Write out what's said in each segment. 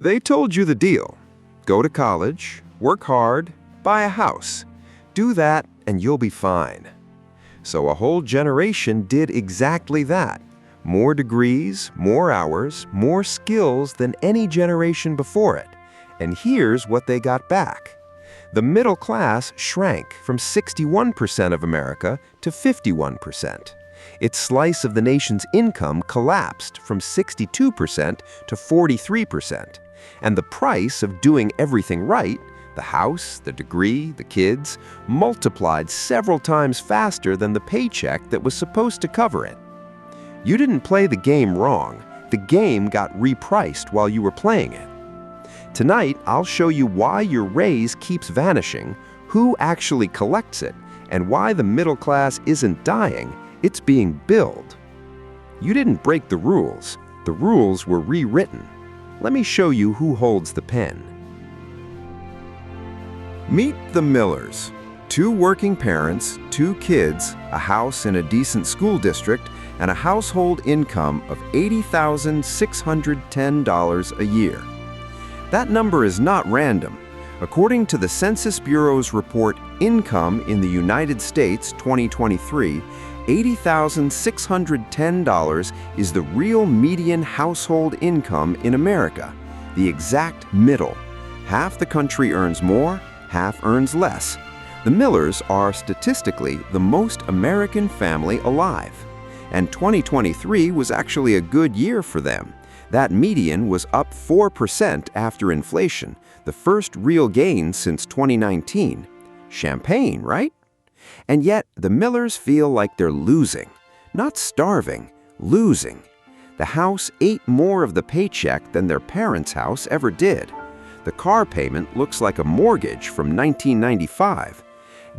They told you the deal. Go to college, work hard, buy a house. Do that and you'll be fine. So a whole generation did exactly that. More degrees, more hours, more skills than any generation before it. And here's what they got back. The middle class shrank from 61% of America to 51%. Its slice of the nation's income collapsed from 62% to 43%. And the price of doing everything right, the house, the degree, the kids, multiplied several times faster than the paycheck that was supposed to cover it. You didn't play the game wrong. The game got repriced while you were playing it. Tonight, I'll show you why your raise keeps vanishing, who actually collects it, and why the middle class isn't dying, it's being billed. You didn't break the rules. The rules were rewritten. Let me show you who holds the pen. Meet the Millers. 2 working parents, 2 kids, a house in a decent school district, and a household income of $80,610 a year. That number is not random. According to the Census Bureau's report Income in the United States 2023, $80,610 is the real median household income in America, the exact middle. Half the country earns more, half earns less. The Millers are statistically the most American family alive. And 2023 was actually a good year for them. That median was up 4% after inflation, the first real gain since 2019. Champagne, right? And yet, the Millers feel like they're losing. Not starving, losing. The house ate more of the paycheck than their parents' house ever did. The car payment looks like a mortgage from 1995.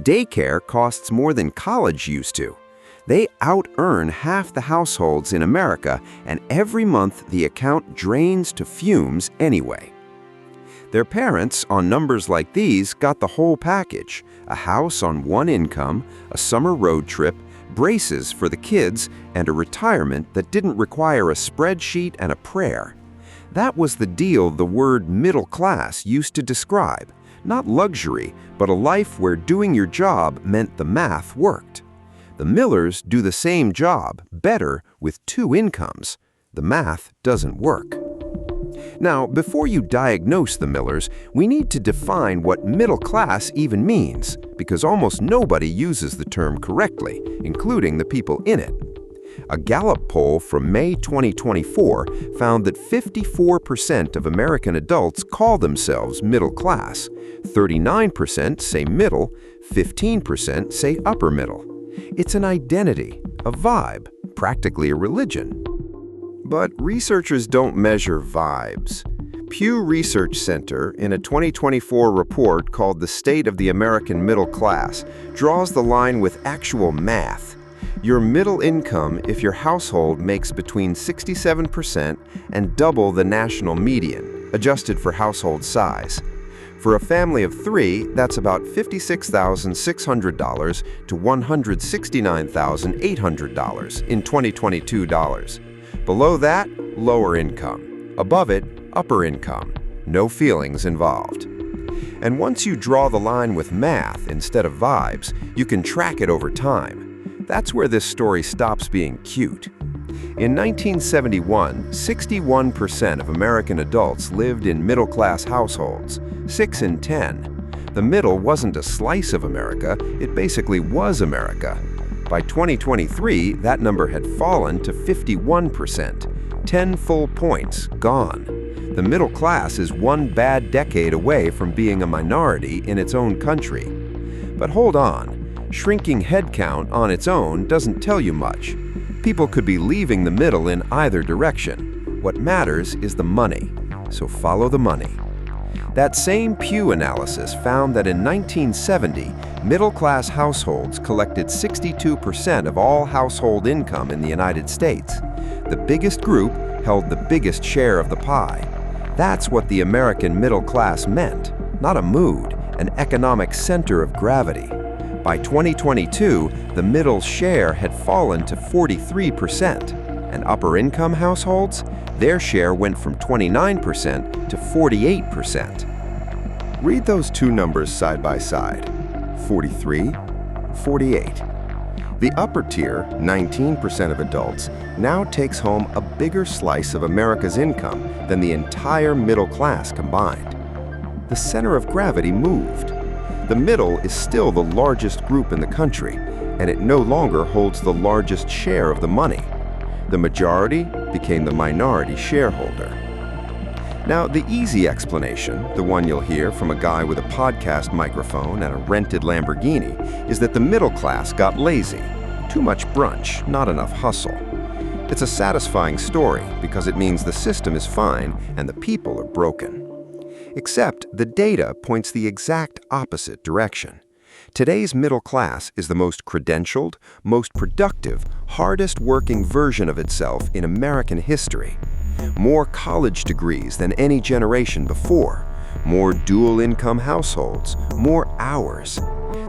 Daycare costs more than college used to. They out-earn half the households in America, and every month the account drains to fumes anyway. Their parents, on numbers like these, got the whole package: a house on one income, a summer road trip, braces for the kids, and a retirement that didn't require a spreadsheet and a prayer. That was the deal the word middle class used to describe. Not luxury, but a life where doing your job meant the math worked. The Millers do the same job, better, with 2 incomes. The math doesn't work. Now, before you diagnose the Millers, we need to define what middle class even means, because almost nobody uses the term correctly, including the people in it. A Gallup poll from May 2024 found that 54% of American adults call themselves middle class, 39% say middle, 15% say upper middle. It's an identity, a vibe, practically a religion. But researchers don't measure vibes. Pew Research Center, in a 2024 report called The State of the American Middle Class, draws the line with actual math. Your middle income if your household makes between 67% and double the national median, adjusted for household size. For a family of 3, that's about $56,600 to $169,800 in 2022 dollars. Below that, lower income. Above it, upper income. No feelings involved. And once you draw the line with math instead of vibes, you can track it over time. That's where this story stops being cute. In 1971, 61% of American adults lived in middle-class households, 6 in 10. The middle wasn't a slice of America, it basically was America. By 2023, that number had fallen to 51%, 10 full points gone. The middle class is one bad decade away from being a minority in its own country. But hold on, shrinking headcount on its own doesn't tell you much. People could be leaving the middle in either direction. What matters is the money, so follow the money. That same Pew analysis found that in 1970, middle-class households collected 62% of all household income in the United States. The biggest group held the biggest share of the pie. That's what the American middle class meant, not a mood, an economic center of gravity. By 2022, the middle share had fallen to 43%. And upper-income households? Their share went from 29% to 48%. Read those two numbers side by side. 43, 48. The upper tier, 19% of adults, now takes home a bigger slice of America's income than the entire middle class combined. The center of gravity moved. The middle is still the largest group in the country, and it no longer holds the largest share of the money. The majority became the minority shareholder. Now, the easy explanation, the one you'll hear from a guy with a podcast microphone and a rented Lamborghini, is that the middle class got lazy. Too much brunch, not enough hustle. It's a satisfying story because it means the system is fine and the people are broken. Except the data points the exact opposite direction. Today's middle class is the most credentialed, most productive, hardest working version of itself in American history. More college degrees than any generation before, more dual-income households, more hours.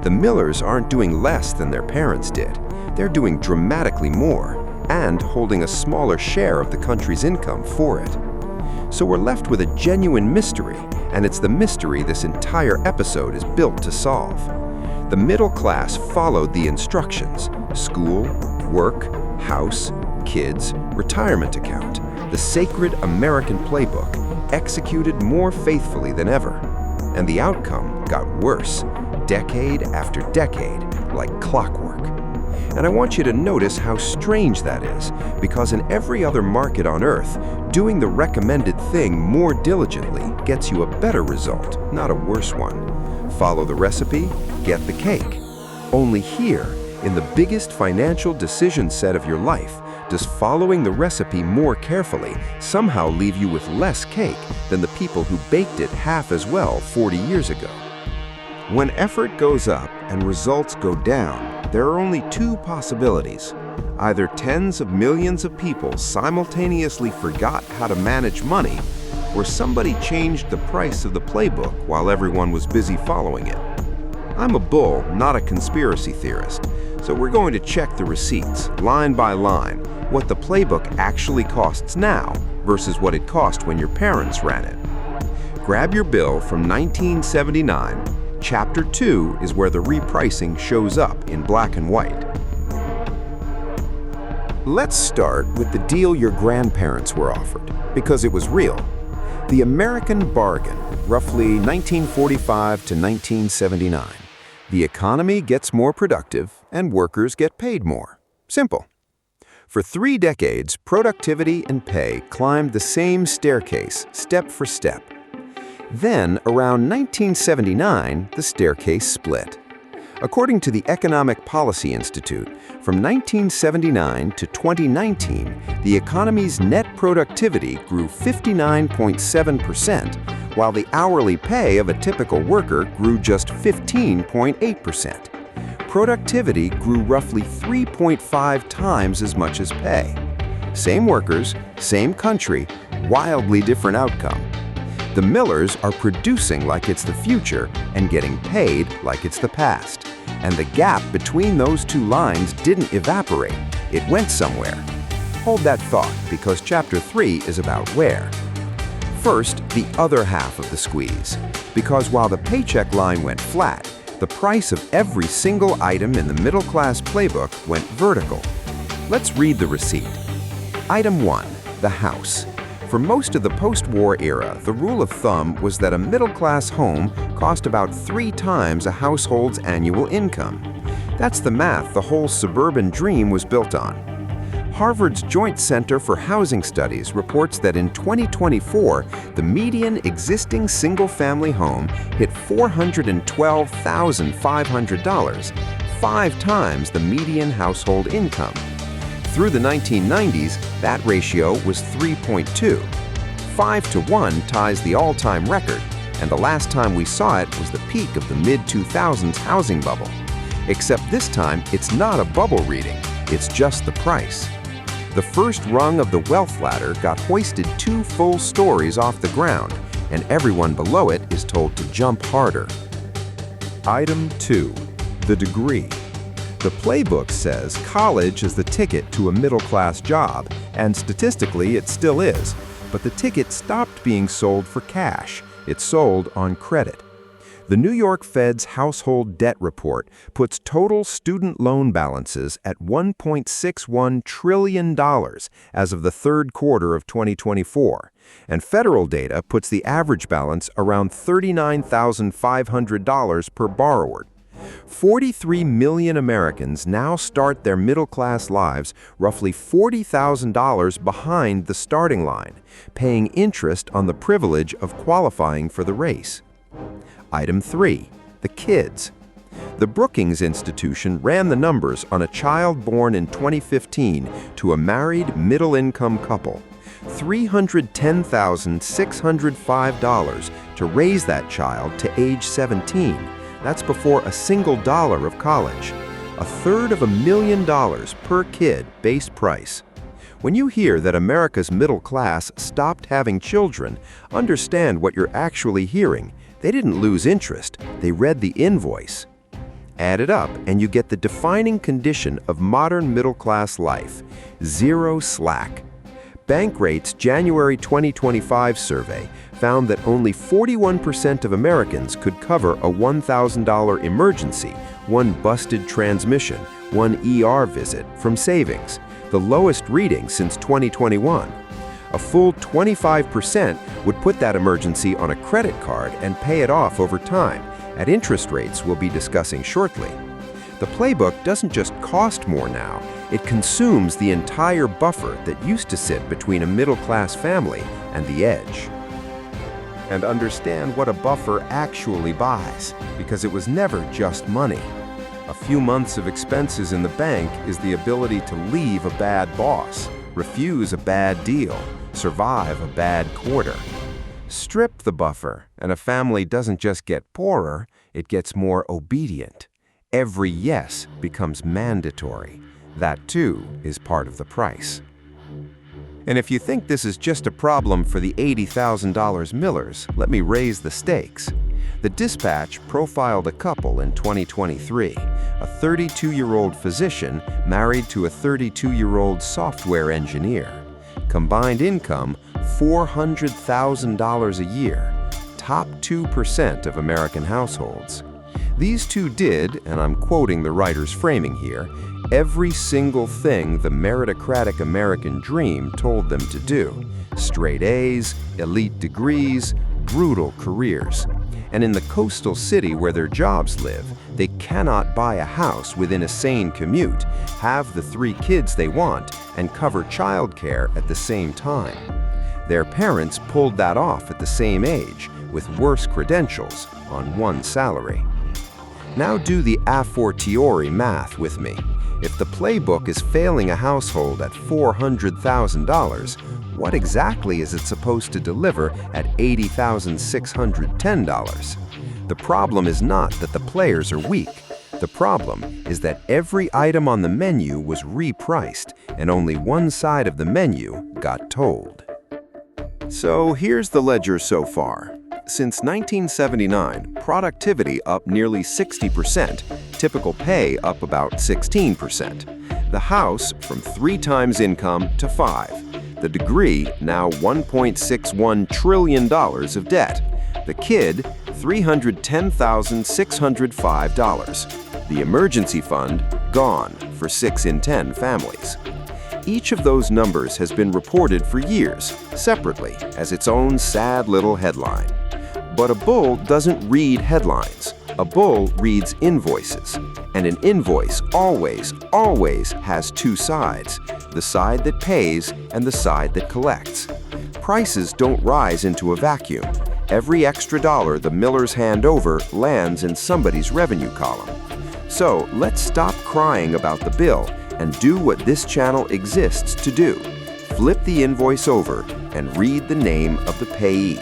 The Millers aren't doing less than their parents did. They're doing dramatically more and holding a smaller share of the country's income for it. So we're left with a genuine mystery, and it's the mystery this entire episode is built to solve. The middle class followed the instructions: school, work, house, kids, retirement account, the sacred American playbook, executed more faithfully than ever. And the outcome got worse, decade after decade, like clockwork. And I want you to notice how strange that is, because in every other market on earth, doing the recommended thing more diligently gets you a better result, not a worse one. Follow the recipe, get the cake. Only here, in the biggest financial decision set of your life, does following the recipe more carefully somehow leave you with less cake than the people who baked it half as well 40 years ago. When effort goes up and results go down, there are only two possibilities. Either tens of millions of people simultaneously forgot how to manage money, or somebody changed the price of the playbook while everyone was busy following it. I'm a bull, not a conspiracy theorist, so we're going to check the receipts, line by line, what the playbook actually costs now versus what it cost when your parents ran it. Grab your bill from 1979. Chapter 2 is where the repricing shows up in black and white. Let's start with the deal your grandparents were offered, because it was real. The American bargain, roughly 1945 to 1979. The economy gets more productive and workers get paid more. Simple. For 3 decades, productivity and pay climbed the same staircase, step for step. Then, around 1979, the staircase split. According to the Economic Policy Institute, from 1979 to 2019, the economy's net productivity grew 59.7%, while the hourly pay of a typical worker grew just 15.8%. Productivity grew roughly 3.5 times as much as pay. Same workers, same country, wildly different outcome. The Millers are producing like it's the future and getting paid like it's the past. And the gap between those two lines didn't evaporate. It went somewhere. Hold that thought, because Chapter 3 is about where. First, the other half of the squeeze. Because while the paycheck line went flat, the price of every single item in the middle-class playbook went vertical. Let's read the receipt. Item 1, the house. For most of the post-war era, the rule of thumb was that a middle-class home cost about 3 times a household's annual income. That's the math the whole suburban dream was built on. Harvard's Joint Center for Housing Studies reports that in 2024, the median existing single-family home hit $412,500, 5 times the median household income. Through the 1990s, that ratio was 3.2. 5-to-1 ties the all-time record, and the last time we saw it was the peak of the mid-2000s housing bubble. Except this time, it's not a bubble reading, it's just the price. The first rung of the wealth ladder got hoisted 2 full stories off the ground, and everyone below it is told to jump harder. Item 2, the degree. The Playbook says college is the ticket to a middle-class job, and statistically it still is. But the ticket stopped being sold for cash. It's sold on credit. The New York Fed's Household Debt Report puts total student loan balances at $1.61 trillion as of the third quarter of 2024, and federal data puts the average balance around $39,500 per borrower. 43 million Americans now start their middle-class lives roughly $40,000 behind the starting line, paying interest on the privilege of qualifying for the race. Item 3. The kids. The Brookings Institution ran the numbers on a child born in 2015 to a married middle-income couple. $310,605 to raise that child to age 17. That's before a single dollar of college. $250,000 per kid base price. When you hear that America's middle class stopped having children, understand what you're actually hearing. They didn't lose interest, they read the invoice. Add it up and you get the defining condition of modern middle-class life: zero slack. Bankrate's January 2025 survey found that only 41% of Americans could cover a $1,000 emergency, one busted transmission, one ER visit from savings, the lowest reading since 2021. A full 25% would put that emergency on a credit card and pay it off over time, at interest rates we'll be discussing shortly. The Playbook doesn't just cost more now, it consumes the entire buffer that used to sit between a middle-class family and the edge. And understand what a buffer actually buys, because it was never just money. A few months of expenses in the bank is the ability to leave a bad boss, refuse a bad deal, survive a bad quarter. Strip the buffer, and a family doesn't just get poorer, it gets more obedient. Every yes becomes mandatory. That, too, is part of the price. And if you think this is just a problem for the $80,000 Millers, let me raise the stakes. The Dispatch profiled a couple in 2023, a 32-year-old physician married to a 32-year-old software engineer. Combined income, $400,000 a year, top 2% of American households. These two did, and I'm quoting the writer's framing here, every single thing the meritocratic American dream told them to do. Straight A's, elite degrees, brutal careers. And in the coastal city where their jobs live, they cannot buy a house within a sane commute, have the 3 kids they want, and cover childcare at the same time. Their parents pulled that off at the same age, with worse credentials, on one salary. Now do the a fortiori math with me. If the Playbook is failing a household at $400,000, what exactly is it supposed to deliver at $80,610? The problem is not that the players are weak. The problem is that every item on the menu was repriced, and only one side of the menu got told. So here's the ledger so far. Since 1979, productivity up nearly 60%, typical pay up about 16%. The house from 3 times income to 5. The degree now $1.61 trillion of debt. The kid, $310,605. The emergency fund, gone for 6 in 10 families. Each of those numbers has been reported for years, separately, as its own sad little headline. But a bull doesn't read headlines. A bull reads invoices. And an invoice always has 2 sides, the side that pays and the side that collects. Prices don't rise into a vacuum. Every extra dollar the Millers hand over lands in somebody's revenue column. So let's stop crying about the bill and do what this channel exists to do. Flip the invoice over and read the name of the payee.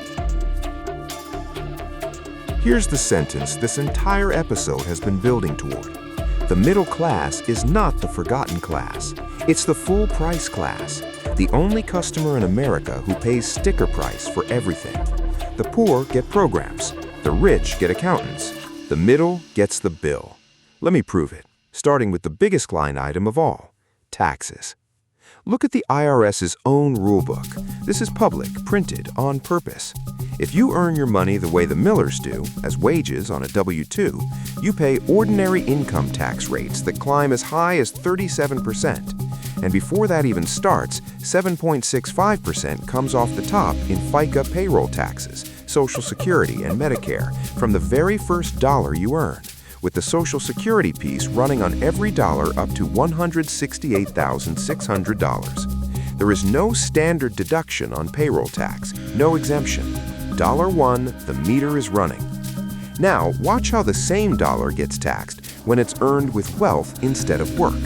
Here's the sentence this entire episode has been building toward. The middle class is not the forgotten class. It's the full price class, the only customer in America who pays sticker price for everything. The poor get programs. The rich get accountants. The middle gets the bill. Let me prove it. starting with the biggest line item of all, taxes. Look at the IRS's own rulebook. This is public, printed on purpose. If you earn your money the way the Millers do, as wages on a W-2, you pay ordinary income tax rates that climb as high as 37%. And before that even starts, 7.65% comes off the top in FICA payroll taxes, Social Security, and Medicare from the very first dollar you earn, with the Social Security piece running on every dollar up to $168,600. There is no standard deduction on payroll tax, no exemption. $1, the meter is running. Now, watch how the same dollar gets taxed when it's earned with wealth instead of work.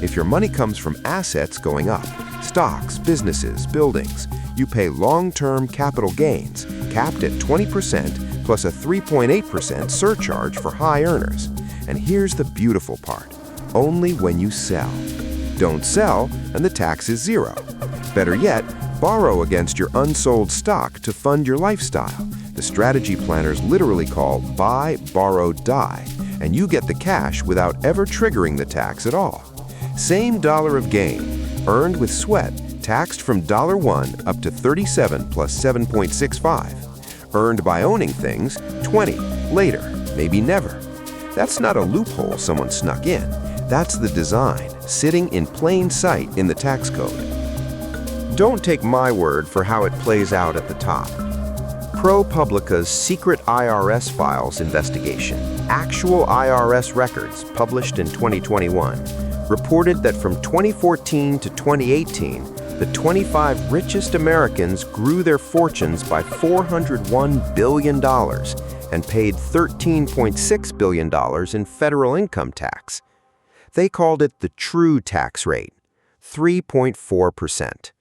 If your money comes from assets going up, stocks, businesses, buildings, you pay long-term capital gains, capped at 20%, plus a 3.8% surcharge for high earners. And here's the beautiful part: only when you sell. Don't sell, and the tax is zero. Better yet, borrow against your unsold stock to fund your lifestyle. The strategy planners literally call buy, borrow, die, and you get the cash without ever triggering the tax at all. Same dollar of gain, earned with sweat, taxed from $1 up to 37 plus 7.65. Earned by owning things, 20, later, maybe never. That's not a loophole someone snuck in. That's the design, sitting in plain sight in the tax code. Don't take my word for how it plays out at the top. ProPublica's secret IRS files investigation, actual IRS records published in 2021, reported that from 2014 to 2018, the 25 richest Americans grew their fortunes by $401 billion and paid $13.6 billion in federal income tax. They called it the true tax rate, 3.4%.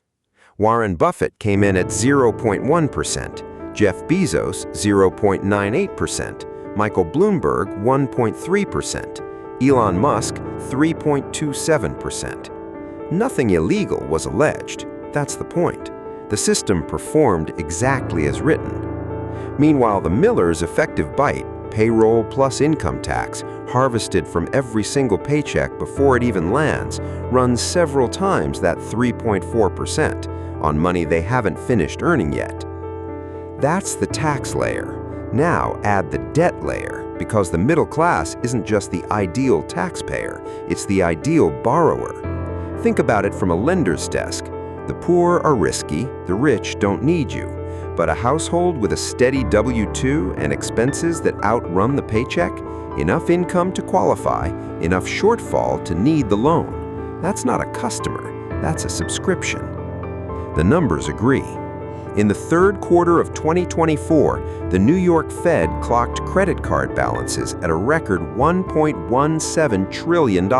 Warren Buffett came in at 0.1%, Jeff Bezos 0.98%, Michael Bloomberg 1.3%, Elon Musk 3.27%. Nothing illegal was alleged. That's the point. The system performed exactly as written. Meanwhile, the Millers' effective bite, payroll plus income tax, harvested from every single paycheck before it even lands, runs several times that 3.4% on money they haven't finished earning yet. That's the tax layer. Now add the debt layer, because the middle class isn't just the ideal taxpayer, it's the ideal borrower. Think about it from a lender's desk. The poor are risky, the rich don't need you. But a household with a steady W-2 and expenses that outrun the paycheck, enough income to qualify, enough shortfall to need the loan. That's not a customer, that's a subscription. The numbers agree. In the third quarter of 2024, the New York Fed clocked credit card balances at a record $1.17 trillion.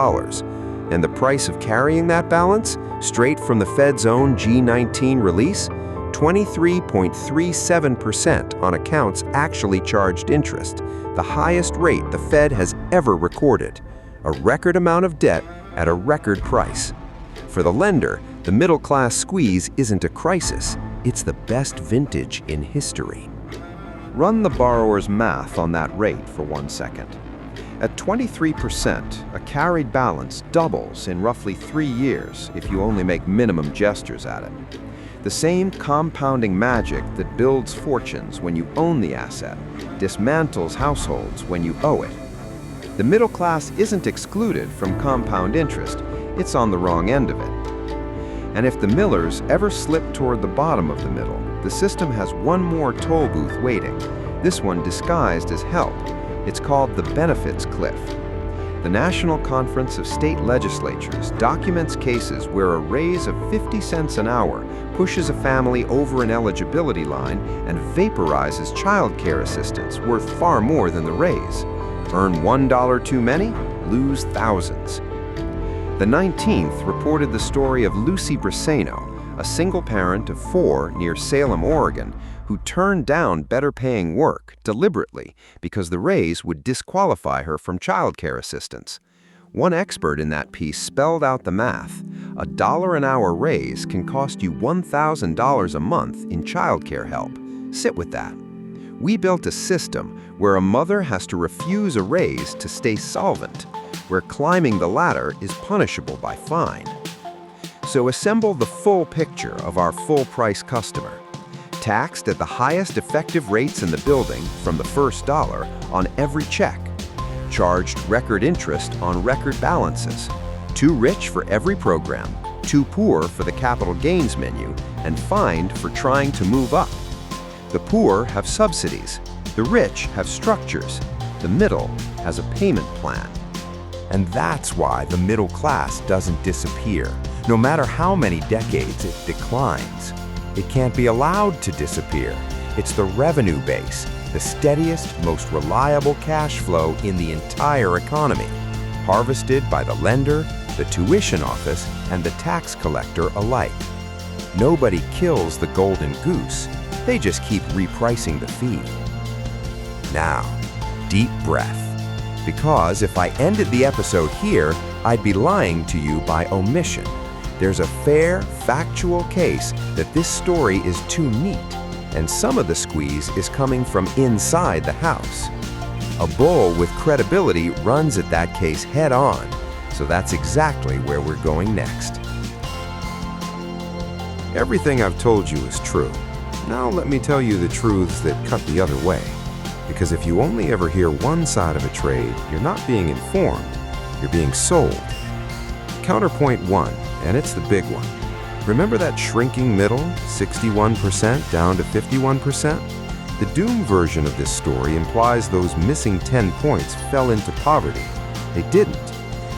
And the price of carrying that balance, straight from the Fed's own G19 release, 23.37% on accounts actually charged interest, the highest rate the Fed has ever recorded. A record amount of debt at a record price. For the lender, the middle-class squeeze isn't a crisis, it's the best vintage in history. Run the borrower's math on that rate for 1 second. At 23%, a carried balance doubles in roughly 3 years if you only make minimum gestures at it. The same compounding magic that builds fortunes when you own the asset dismantles households when you owe it. The middle class isn't excluded from compound interest, it's on the wrong end of it. And if the Millers ever slip toward the bottom of the middle, the system has one more toll booth waiting, this one disguised as help. It's called the benefits cliff. The National Conference of State Legislatures documents cases where a raise of 50 cents an hour pushes a family over an eligibility line and vaporizes child care assistance worth far more than the raise. Earn $1 too many, lose thousands. The 19th reported the story of Lucy Briseno, a single parent of 4 near Salem, Oregon, who turned down better-paying work deliberately because the raise would disqualify her from child care assistance. One expert in that piece spelled out the math. A $1 an hour raise can cost you $1,000 a month in child care help. Sit with that. We built a system where a mother has to refuse a raise to stay solvent. where climbing the ladder is punishable by fine. So assemble the full picture of our full-price customer. Taxed at the highest effective rates in the building from the first dollar on every check. Charged record interest on record balances. Too rich for every program, too poor for the capital gains menu, and fined for trying to move up. The poor have subsidies. The rich have structures. The middle has a payment plan. And that's why the middle class doesn't disappear. No matter how many decades it declines, it can't be allowed to disappear. It's the revenue base, the steadiest, most reliable cash flow in the entire economy, harvested by the lender, the tuition office, and the tax collector alike. Nobody kills the golden goose. They just keep repricing the fee. Now, deep breath. Because if I ended the episode here, I'd be lying to you by omission. There's a fair, factual case that this story is too neat, and some of the squeeze is coming from inside the house. A bull with credibility runs at that case head on, so that's exactly where we're going next. Everything I've told you is true. Now let me tell you the truths that cut the other way. Because if you only ever hear one side of a trade, you're not being informed, you're being sold. Counterpoint 1, and it's the big one. Remember that shrinking middle, 61% down to 51%? The doom version of this story implies those missing 10 points fell into poverty. They didn't.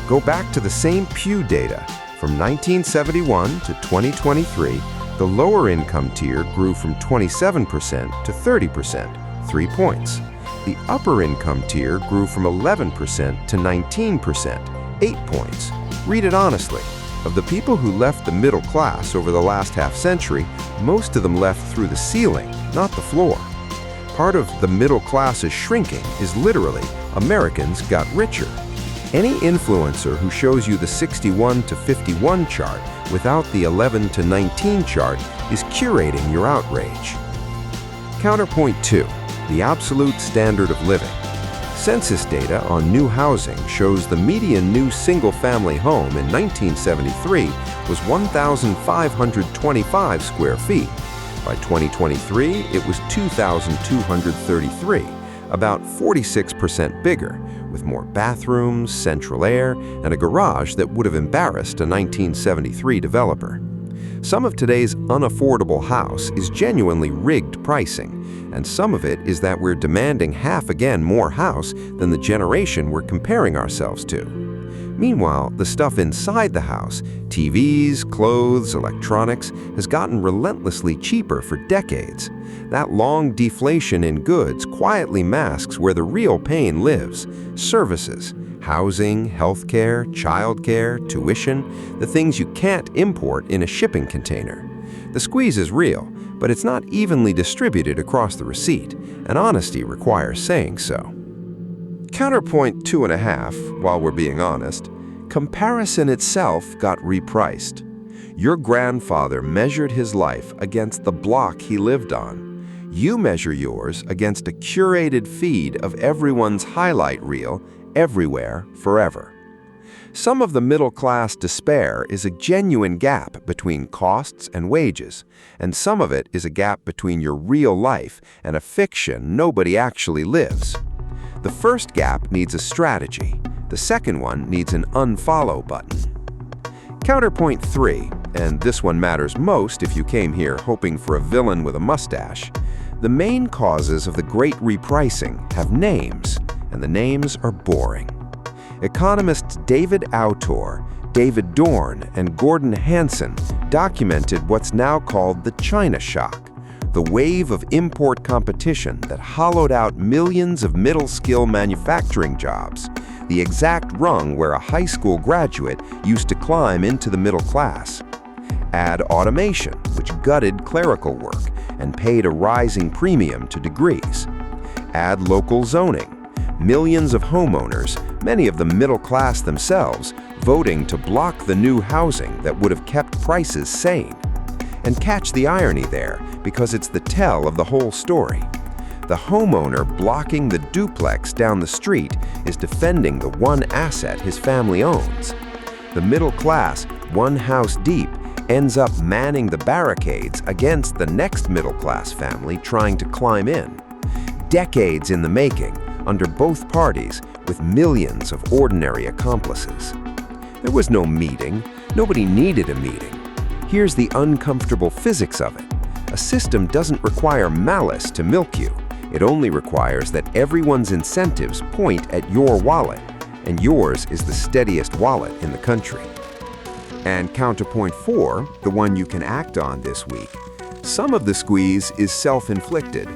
Go back to the same Pew data. From 1971 to 2023, the lower income tier grew from 27% to 30%, 3 points. The upper income tier grew from 11% to 19%, 8 points. Read it honestly. Of the people who left the middle class over the last half-century, most of them left through the ceiling, not the floor. Part of the middle class's shrinking is literally Americans got richer. Any influencer who shows you the 61 to 51 chart without the 11 to 19 chart is curating your outrage. Counterpoint 2, the absolute standard of living. Census data on new housing shows the median new single-family home in 1973 was 1,525 square feet. By 2023, it was 2,233, about 46% bigger, with more bathrooms, central air, and a garage that would have embarrassed a 1973 developer. Some of today's unaffordable house is genuinely rigged pricing, and some of it is that we're demanding half again more house than the generation we're comparing ourselves to. Meanwhile, the stuff inside the house, TVs, clothes, electronics, has gotten relentlessly cheaper for decades. That long deflation in goods quietly masks where the real pain lives: services, housing, healthcare, childcare, tuition, the things you can't import in a shipping container. The squeeze is real, but it's not evenly distributed across the receipt, and honesty requires saying so. Counterpoint 2.5, while we're being honest, comparison itself got repriced. Your grandfather measured his life against the block he lived on. You measure yours against a curated feed of everyone's highlight reel, everywhere, forever. Some of the middle-class despair is a genuine gap between costs and wages, and some of it is a gap between your real life and a fiction nobody actually lives. The first gap needs a strategy. The second one needs an unfollow button. Counterpoint 3, and this one matters most if you came here hoping for a villain with a mustache. The main causes of the great repricing have names, and the names are boring. Economists David Autor, David Dorn, and Gordon Hanson documented what's now called the China shock, the wave of import competition that hollowed out millions of middle-skill manufacturing jobs, the exact rung where a high school graduate used to climb into the middle class. Add automation, which gutted clerical work and paid a rising premium to degrees. Add local zoning. Millions of homeowners, many of them middle class themselves, voting to block the new housing that would have kept prices sane. And catch the irony there, because it's the tell of the whole story. The homeowner blocking the duplex down the street is defending the one asset his family owns. The middle class, one house deep, ends up manning the barricades against the next middle-class family trying to climb in. Decades in the making, under both parties, with millions of ordinary accomplices. There was no meeting. Nobody needed a meeting. Here's the uncomfortable physics of it. A system doesn't require malice to milk you. It only requires that everyone's incentives point at your wallet, and yours is the steadiest wallet in the country. And counterpoint 4, the one you can act on this week, some of the squeeze is self-inflicted.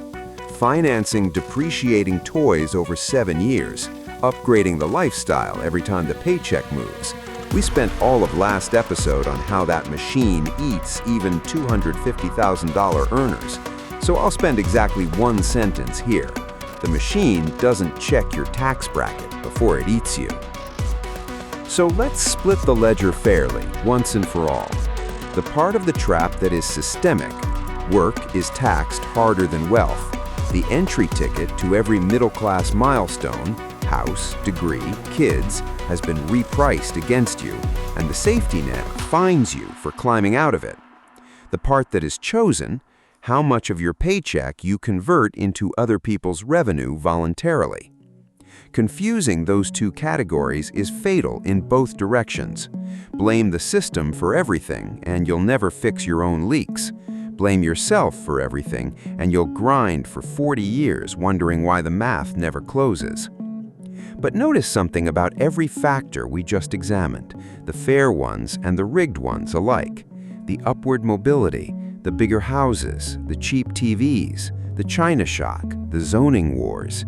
Financing depreciating toys over 7 years, upgrading the lifestyle every time the paycheck moves. We spent all of last episode on how that machine eats even $250,000 earners. So I'll spend exactly one sentence here. The machine doesn't check your tax bracket before it eats you. So let's split the ledger fairly, once and for all. The part of the trap that is systemic, work is taxed harder than wealth. The entry ticket to every middle-class milestone, house, degree, kids, has been repriced against you, and the safety net fines you for climbing out of it. The part that is chosen, how much of your paycheck you convert into other people's revenue voluntarily. Confusing those two categories is fatal in both directions. Blame the system for everything, and you'll never fix your own leaks. Blame yourself for everything, and you'll grind for 40 years wondering why the math never closes. But notice something about every factor we just examined, the fair ones and the rigged ones alike. The upward mobility, the bigger houses, the cheap TVs, the China shock, the zoning wars.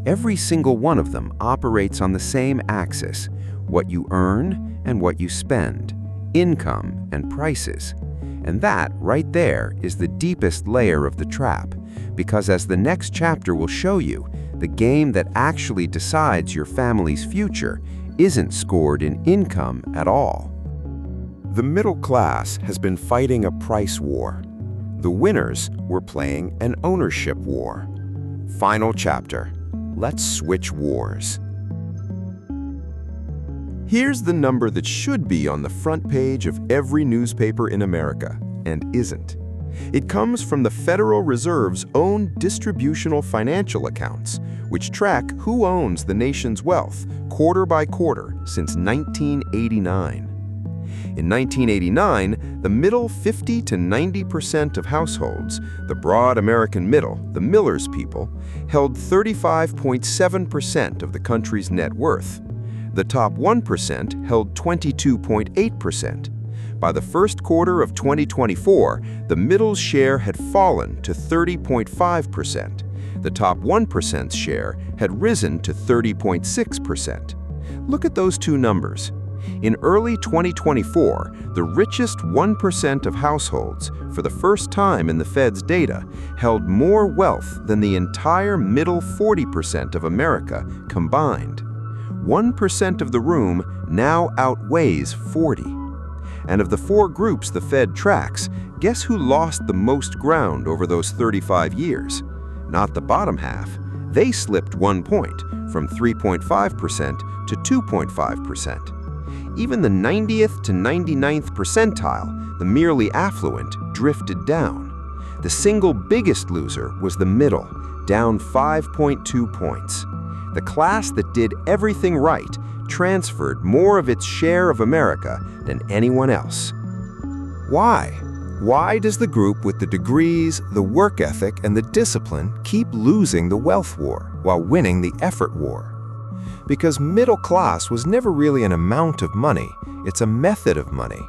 Every single one of them operates on the same axis, what you earn and what you spend, income and prices. And that, right there, is the deepest layer of the trap, because as the next chapter will show you, the game that actually decides your family's future isn't scored in income at all. The middle class has been fighting a price war. The winners were playing an ownership war. Final chapter. Let's switch wars. Here's the number that should be on the front page of every newspaper in America, and isn't. It comes from the Federal Reserve's own distributional financial accounts, which track who owns the nation's wealth quarter by quarter since 1989. In 1989, the middle 50 to 90% of households, the broad American middle, the Miller's people, held 35.7% of the country's net worth. The top 1% held 22.8%. By the first quarter of 2024, the middle's share had fallen to 30.5%. The top 1%'s share had risen to 30.6%. Look at those two numbers. In early 2024, the richest 1% of households, for the first time in the Fed's data, held more wealth than the entire middle 40% of America combined. 1% of the room now outweighs 40. And of the 4 groups the Fed tracks, guess who lost the most ground over those 35 years? Not the bottom half. They slipped 1 point, from 3.5% to 2.5%. Even the 90th to 99th percentile, the merely affluent, drifted down. The single biggest loser was the middle, down 5.2 points. The class that did everything right transferred more of its share of America than anyone else. Why? Why does the group with the degrees, the work ethic, and the discipline keep losing the wealth war while winning the effort war? Because middle class was never really an amount of money, it's a method of money.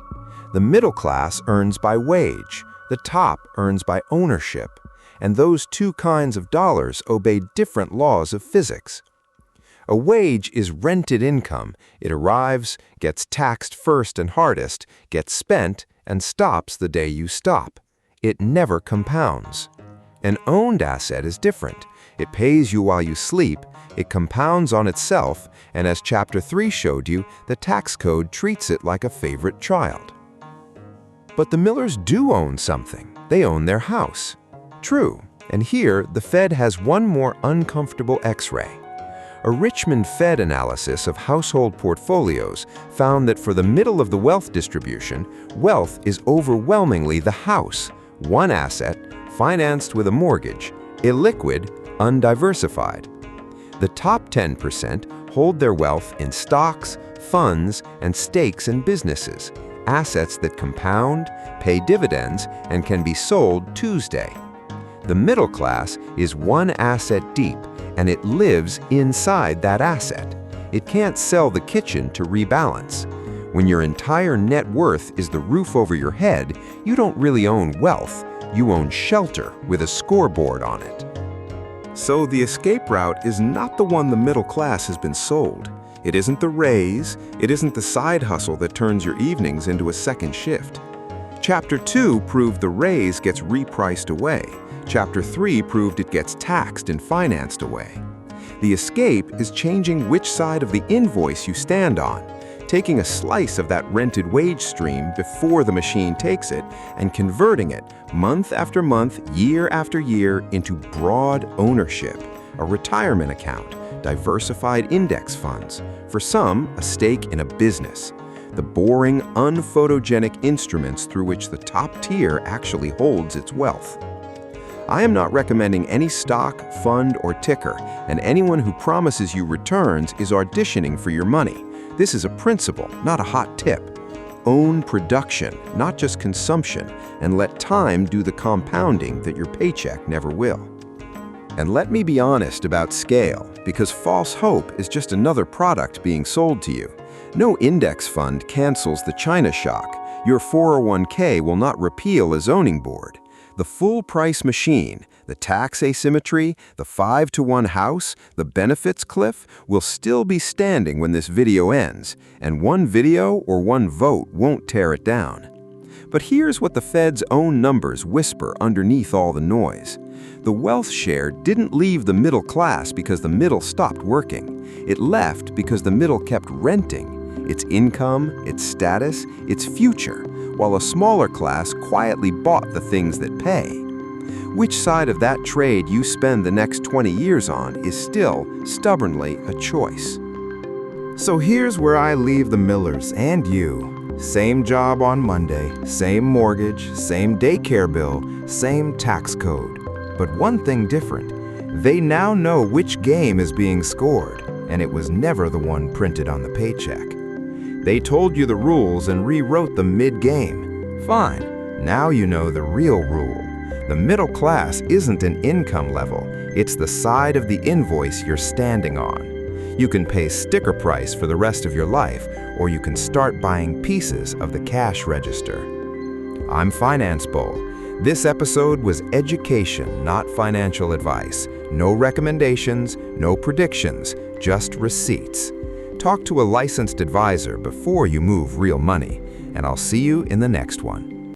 The middle class earns by wage, the top earns by ownership, and those two kinds of dollars obey different laws of physics. A wage is rented income. It arrives, gets taxed first and hardest, gets spent, and stops the day you stop. It never compounds. An owned asset is different. It pays you while you sleep, it compounds on itself, and as Chapter 3 showed you, the tax code treats it like a favorite child. But the Millers do own something. They own their house. True, And here, the Fed has one more uncomfortable X-ray. A Richmond Fed analysis of household portfolios found that for the middle of the wealth distribution, wealth is overwhelmingly the house, one asset, financed with a mortgage, illiquid, undiversified. The top 10% hold their wealth in stocks, funds, and stakes in businesses, assets that compound, pay dividends, and can be sold Tuesday. The middle class is one asset deep, and it lives inside that asset. It can't sell the kitchen to rebalance. When your entire net worth is the roof over your head, you don't really own wealth. You own shelter with a scoreboard on it. So the escape route is not the one the middle class has been sold. It isn't the raise, it isn't the side hustle that turns your evenings into a second shift. Chapter 2 proved the raise gets repriced away. Chapter 3 proved it gets taxed and financed away. The escape is changing which side of the invoice you stand on, taking a slice of that rented wage stream before the machine takes it and converting it month after month, year after year into broad ownership, a retirement account, diversified index funds, for some, a stake in a business, the boring, unphotogenic instruments through which the top tier actually holds its wealth. I am not recommending any stock, fund, or ticker, and anyone who promises you returns is auditioning for your money. This is a principle, not a hot tip. Own production, not just consumption, and let time do the compounding that your paycheck never will. And let me be honest about scale, because false hope is just another product being sold to you. No index fund cancels the China shock. Your 401k will not repeal a zoning board. The full-price machine, the tax asymmetry, the 5-to-1 house, the benefits cliff will still be standing when this video ends, and one video or one vote won't tear it down. But here's what the Fed's own numbers whisper underneath all the noise. The wealth share didn't leave the middle class because the middle stopped working. It left because the middle kept renting its income, its status, its future, while a smaller class quietly bought the things that pay. Which side of that trade you spend the next 20 years on is still, stubbornly, a choice. So here's where I leave the Millers and you. Same job on Monday, same mortgage, same daycare bill, same tax code. But one thing different, they now know which game is being scored, and it was never the one printed on the paycheck. They told you the rules and rewrote them mid-game. Fine, now you know the real rule. The middle class isn't an income level, it's the side of the invoice you're standing on. You can pay sticker price for the rest of your life, or you can start buying pieces of the cash register. I'm Financebull. This episode was education, not financial advice. No recommendations, no predictions, just receipts. Talk to a licensed advisor before you move real money, and I'll see you in the next one.